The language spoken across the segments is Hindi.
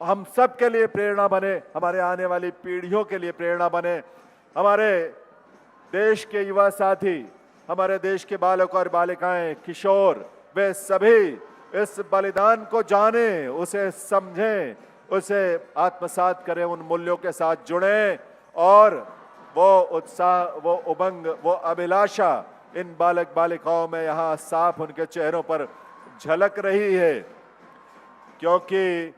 हम सब के लिए प्रेरणा बने, हमारे आने वाली पीढ़ियों के लिए प्रेरणा बने। हमारे देश के युवा साथी, हमारे देश के बालक और बालिकाएं, किशोर, वे सभी इस बलिदान को जानें, उसे समझें, उसे आत्मसात करें, उन मूल्यों के साथ जुड़ें और वो उत्साह, वो उमंग, वो अभिलाषा इन बालक बालिकाओं में यहाँ साफ उनके चेहरों पर झलक रही है, क्योंकि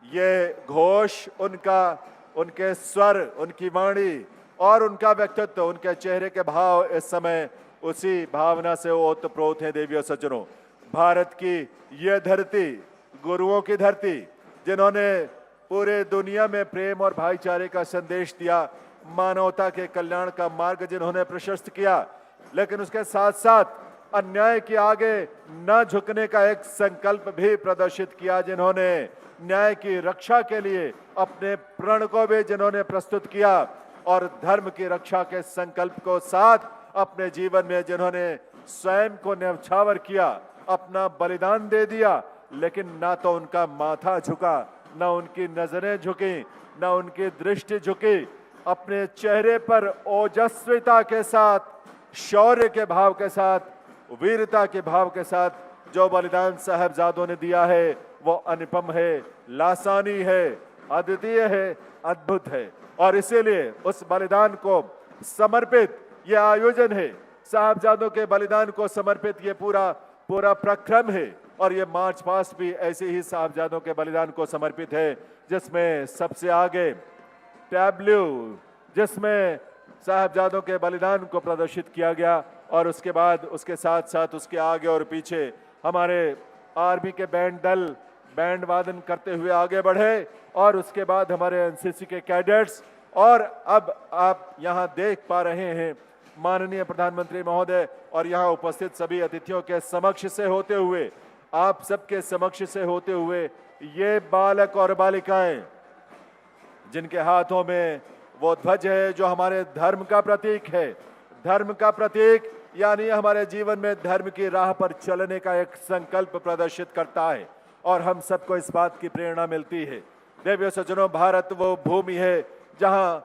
ये घोष उनका, उनके स्वर, उनकी वाणी और उनका व्यक्तित्व, उनके चेहरे के भाव इस समय उसी भावना से ओतप्रोत हैं। देवियों सज्जनों, भारत की यह धरती, गुरुओं की धरती, जिन्होंने पूरे दुनिया में प्रेम और भाईचारे का संदेश दिया, मानवता के कल्याण का मार्ग जिन्होंने प्रशस्त किया, लेकिन उसके साथ साथ अन्याय के आगे न झुकने का एक संकल्प भी प्रदर्शित किया, जिन्होंने न्याय की रक्षा के लिए अपने प्रण को भी जिन्होंने प्रस्तुत किया और धर्म की रक्षा के संकल्प को साथ अपने जीवन में जिन्होंने स्वयं को न्यौछावर किया, अपना बलिदान दे दिया, लेकिन ना तो उनका माथा झुका, ना उनकी नजरें झुकी, ना उनकी दृष्टि झुकी। अपने चेहरे पर ओजस्विता के साथ, शौर्य के भाव के साथ, वीरता के भाव के साथ जो बलिदान साहबजादों ने दिया है वो अनुपम है, लासानी है, अद्वितीय है, अद्भुत है। और इसीलिए उस बलिदान को समर्पित यह आयोजन है, साहबजादों के बलिदान को समर्पित ये पूरा प्रक्रम है। और ये मार्च पास्ट भी ऐसे ही साहबजादों के बलिदान को समर्पित है, जिसमें सबसे आगे टैब्लू, जिसमें साहबजादों के बलिदान को प्रदर्शित किया गया, और उसके बाद उसके साथ साथ उसके आगे और पीछे हमारे आर्मी के बैंड दल बैंड वादन करते हुए आगे बढ़े, और उसके बाद हमारे एनसीसी के कैडेट्स, और अब आप यहाँ देख पा रहे हैं माननीय प्रधानमंत्री महोदय और यहाँ उपस्थित सभी अतिथियों के समक्ष से होते हुए, आप सबके समक्ष से होते हुए, ये बालक और बालिकाएं जिनके हाथों में वो ध्वज है जो हमारे धर्म का प्रतीक है, धर्म का प्रतीक यानी हमारे जीवन में धर्म की राह पर चलने का एक संकल्प प्रदर्शित करता है, और हम सबको इस बात की प्रेरणा मिलती है। देवियों सज्जनों, भारत वो भूमि है जहां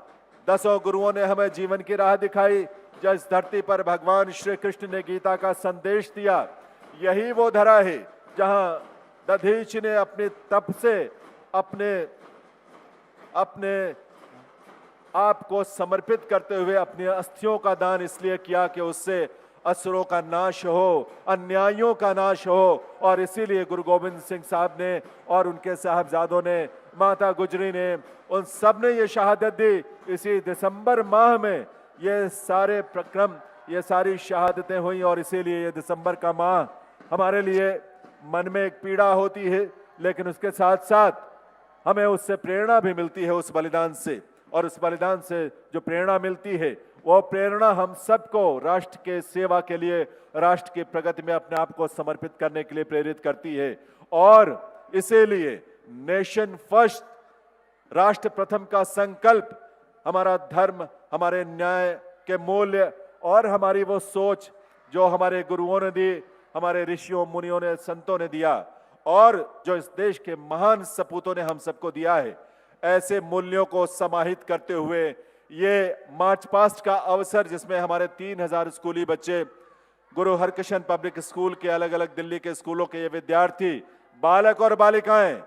10 गुरुओं ने हमें जीवन की राह दिखाई, जिस धरती पर भगवान श्री कृष्ण ने गीता का संदेश दिया। यही वो धरा है जहां दधीच ने अपने तप से अपने आप को समर्पित करते हुए अपनी अस्थियों का दान इसलिए किया कि उससे असुरों का नाश हो, अन्यायों का नाश हो। और इसीलिए गुरु गोविंद सिंह साहब ने और उनके साहबजादों ने, माता गुजरी ने, उन सब ने ये शहादत दी। इसी दिसंबर माह में ये सारे प्रक्रम, ये सारी शहादतें हुई, और इसीलिए ये दिसंबर का माह हमारे लिए मन में एक पीड़ा होती है, लेकिन उसके साथ साथ हमें उससे प्रेरणा भी मिलती है उस बलिदान से। और उस बलिदान से जो प्रेरणा मिलती है, वो प्रेरणा हम सबको राष्ट्र के सेवा के लिए, राष्ट्र की प्रगति में अपने आप को समर्पित करने के लिए प्रेरित करती है। और इसीलिए नेशन फर्स्ट, राष्ट्र प्रथम का संकल्प, हमारा धर्म, हमारे न्याय के मूल्य और हमारी वो सोच जो हमारे गुरुओं ने दी, हमारे ऋषियों मुनियों ने, संतों ने दिया, और जो इस देश के महान सपूतों ने हम सबको दिया है, ऐसे मूल्यों को समाहित करते हुए ये मार्च पास्ट का अवसर, जिसमें हमारे 3000 स्कूली बच्चे, गुरु हरकृष्ण पब्लिक स्कूल के, अलग अलग दिल्ली के स्कूलों के ये विद्यार्थी, बालक और बालिकाएं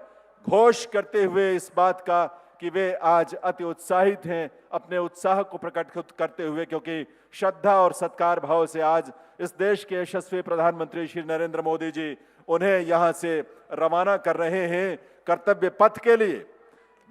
घोष करते हुए इस बात का कि वे आज अति उत्साहित हैं, अपने उत्साह को प्रकट करते हुए, क्योंकि श्रद्धा और सत्कार भाव से आज इस देश के यशस्वी प्रधानमंत्री श्री नरेंद्र मोदी जी उन्हें यहां से रवाना कर रहे हैं कर्तव्य पथ के लिए।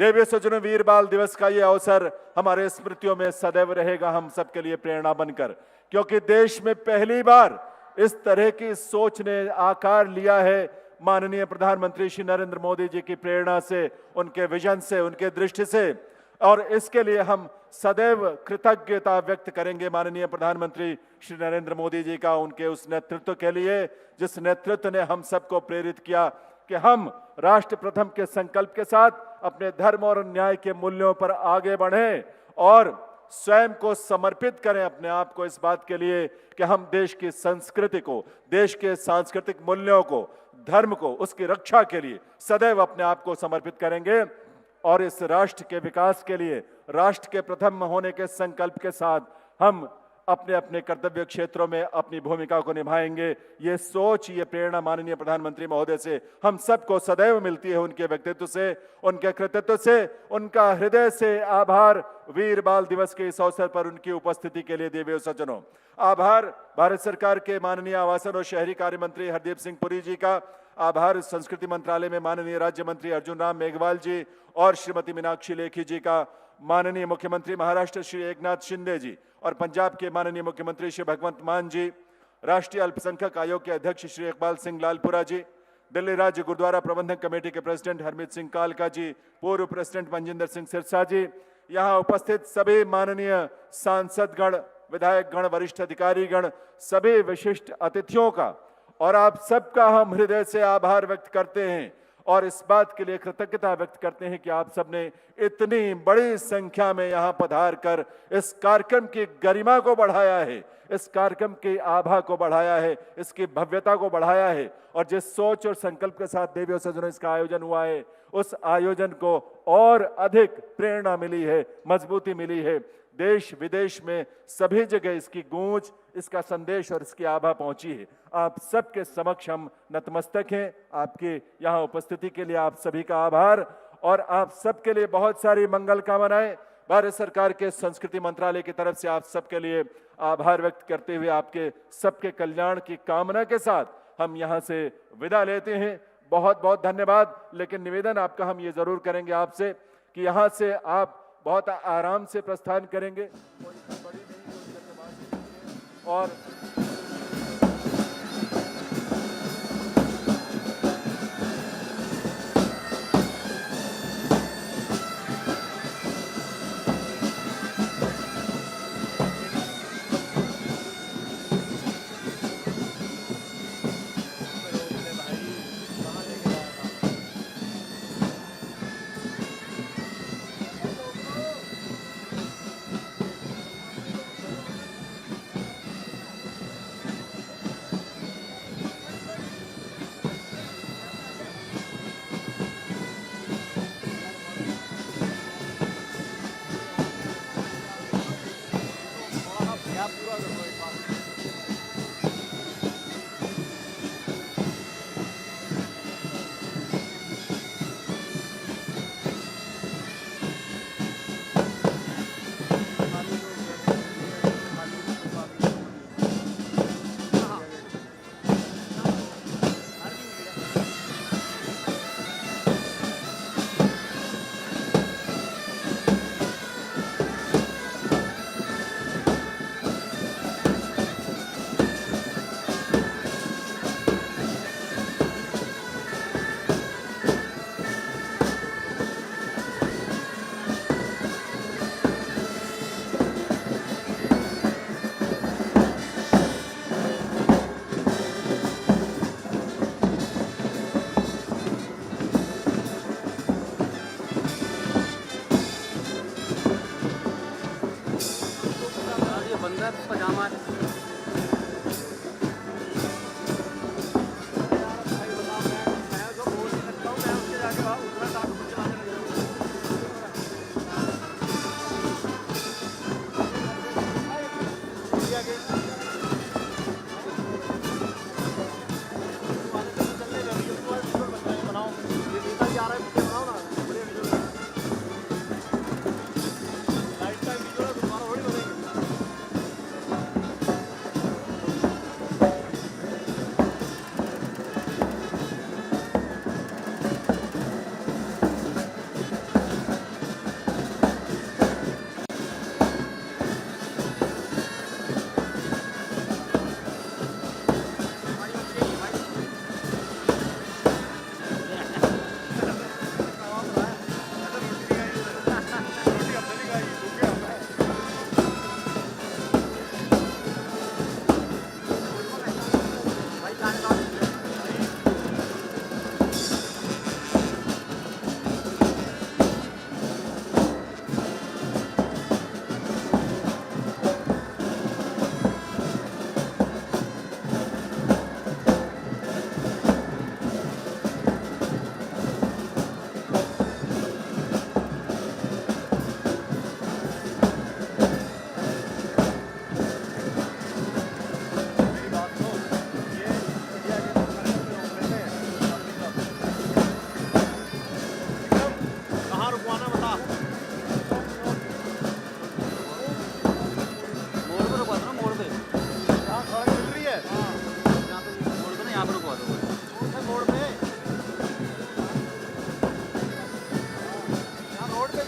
देवियों सज्जनों, वीर बाल दिवस का ये अवसर हमारे स्मृतियों में सदैव रहेगा हम सबके लिए प्रेरणा बनकर, क्योंकि देश में पहली बार इस तरह की सोच ने आकार लिया है माननीय प्रधानमंत्री श्री नरेंद्र मोदी जी की प्रेरणा से, उनके विजन से, उनके दृष्टि से। और इसके लिए हम सदैव कृतज्ञता व्यक्त करेंगे माननीय प्रधानमंत्री श्री नरेंद्र मोदी जी का, उनके उस नेतृत्व के लिए, जिस नेतृत्व ने हम सबको प्रेरित किया कि हम राष्ट्र प्रथम के संकल्प के साथ अपने धर्म और न्याय के मूल्यों पर आगे बढ़ें और स्वयं को समर्पित करें, अपने आप को, इस बात के लिए कि हम देश की संस्कृति को, देश के सांस्कृतिक मूल्यों को, धर्म को, उसकी रक्षा के लिए सदैव अपने आप को समर्पित करेंगे और इस राष्ट्र के विकास के लिए, राष्ट्र के प्रथम होने के संकल्प के साथ हम अपने अपने कर्तव्य क्षेत्रों में अपनी भूमिका को निभाएंगे। ये सोच, ये प्रेरणा माननीय प्रधानमंत्री महोदय से हम सबको सदैव मिलती है, उनके व्यक्तित्व से, उनके कृतित्व से। उनका हृदय से आभार वीर बाल दिवस के इस अवसर पर उनकी उपस्थिति के लिए देवी सज्जनों। आभार भारत सरकार के माननीय आवासन और शहरी कार्य मंत्री हरदीप सिंह पुरी जी का। आभार संस्कृति मंत्रालय में माननीय राज्य मंत्री अर्जुन राम मेघवाल जी और श्रीमती मीनाक्षी लेखी जी का। माननीय मुख्यमंत्री महाराष्ट्र श्री एकनाथ शिंदे जी और पंजाब के माननीय मुख्यमंत्री श्री भगवंत मान जी, राष्ट्रीय अल्पसंख्यक आयोग के अध्यक्ष श्री इकबाल सिंह लालपुरा जी, दिल्ली राज्य गुरुद्वारा प्रबंधक कमेटी के प्रेसिडेंट हरमीत सिंह कालका जी, पूर्व प्रेसिडेंट मनजिंदर सिंह सिरसा जी, यहाँ उपस्थित सभी माननीय सांसदगण, विधायकगण, वरिष्ठ अधिकारीगण, सभी विशिष्ट अतिथियों का और आप सबका हम हृदय से आभार व्यक्त करते हैं और इस बात के लिए कृतज्ञता व्यक्त करते हैं कि आप सबने इतनी बड़ी संख्या में यहाँ पधार कर इस कार्यक्रम की गरिमा को बढ़ाया है, इस कार्यक्रम की आभा को बढ़ाया है, इसकी भव्यता को बढ़ाया है। और जिस सोच और संकल्प के साथ देवी और सज्जनों इसका आयोजन हुआ है, उस आयोजन को और अधिक प्रेरणा मिली है, मजबूती मिली है। देश विदेश में सभी जगह इसकी गूंज, इसका संदेश और इसकी आभा पहुंची है। आप सबके समक्ष हम नतमस्तक हैं। आपके यहाँ उपस्थिति के लिए आप सभी का आभार और आप सबके लिए बहुत सारी मंगल कामनाएं। भारत सरकार के संस्कृति मंत्रालय की तरफ से आप सबके लिए आभार व्यक्त करते हुए आपके सबके कल्याण की कामना के साथ हम यहाँ से विदा लेते हैं। बहुत बहुत धन्यवाद। लेकिन निवेदन आपका हम ये जरूर करेंगे आपसे कि यहाँ से आप बहुत आराम से प्रस्थान करेंगे और पजामा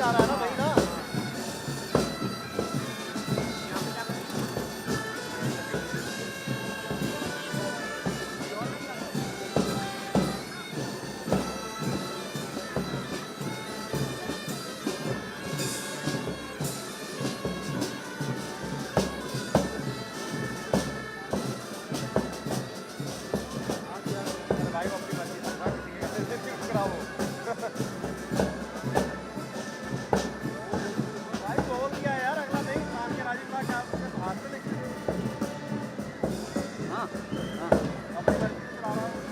जा रहा है ना भाई ना। भाई अपनी मर्जी से कराओ। भाई बोल दिया यार, अगला नहीं मान के राजी था क्या हाथ में लेके। हाँ अपनी मर्जी से चला रहा हूँ।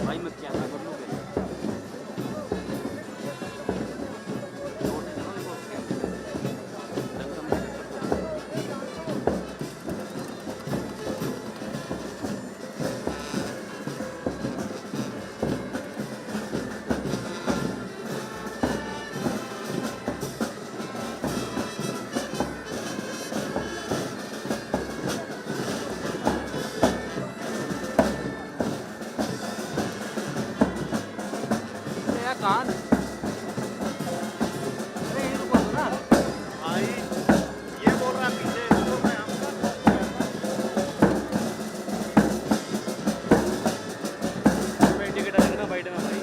भाई मैं क्या कर लूँ कान अरे ये रुको ना भाई ये बोल रहा है पीछे तो मैं आपका भाई टिकट आ ना बैठे में भाई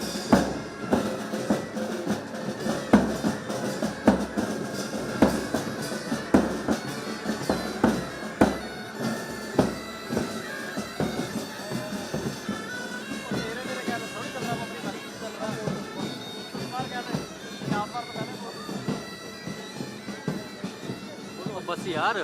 मेरे मेरे क्या थोड़ी चल रहा है, अपनी मर्जी से चल रहा है। बार क्या है यहाँ पर तो मैंने बोलो बस यार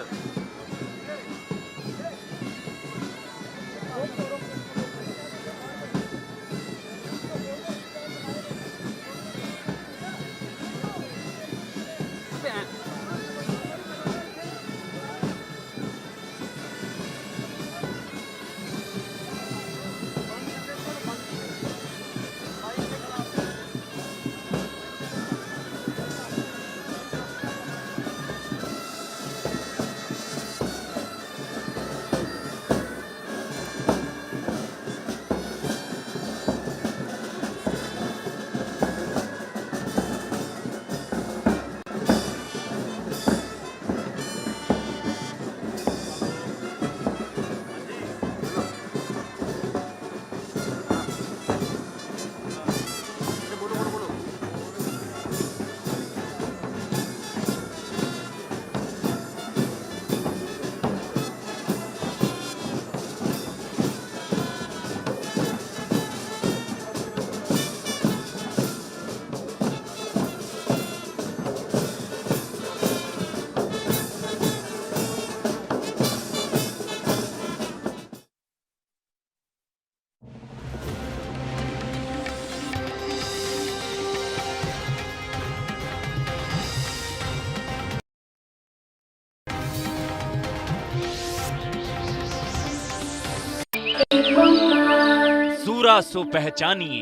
सूरा सो पहचानिए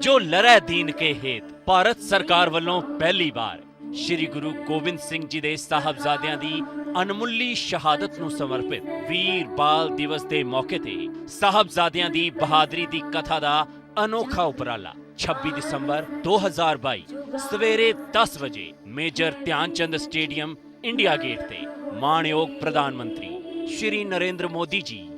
जो लड़ै दीन के हेत। ਭਾਰਤ ਸਰਕਾਰ ਵੱਲੋਂ ਪਹਿਲੀ ਵਾਰ ਸ਼੍ਰੀ ਗੁਰੂ ਗੋਬਿੰਦ ਸਿੰਘ ਜੀ ਦੇ ਸਾਹਿਬਜ਼ਾਦਿਆਂ ਦੀ ਅਨਮੁੱਲੀ ਸ਼ਹਾਦਤ ਨੂੰ ਸਮਰਪਿਤ ਵੀਰ ਬਾਲ ਦਿਵਸ ਦੇ ਮੌਕੇ ਤੇ ਸਾਹਿਬਜ਼ਾਦਿਆਂ ਦੀ ਬਹਾਦਰੀ ਦੀ ਕਥਾ ਦਾ ਅਨੋਖਾ ਉਪਰਾਲਾ 26 ਦਸੰਬਰ 2022 ਸਵੇਰੇ 10 ਵਜੇ ਮੇਜਰ ਧਿਆਨ ਚੰਦ ਸਟੇਡੀਅਮ ਇੰਡੀਆ ਗੇਟ ਤੇ ਮਾਣਯੋਗ ਪ੍ਰਧਾਨ ਮੰਤਰੀ ਸ਼੍ਰੀ ਨਰਿੰਦਰ ਮੋਦੀ ਜੀ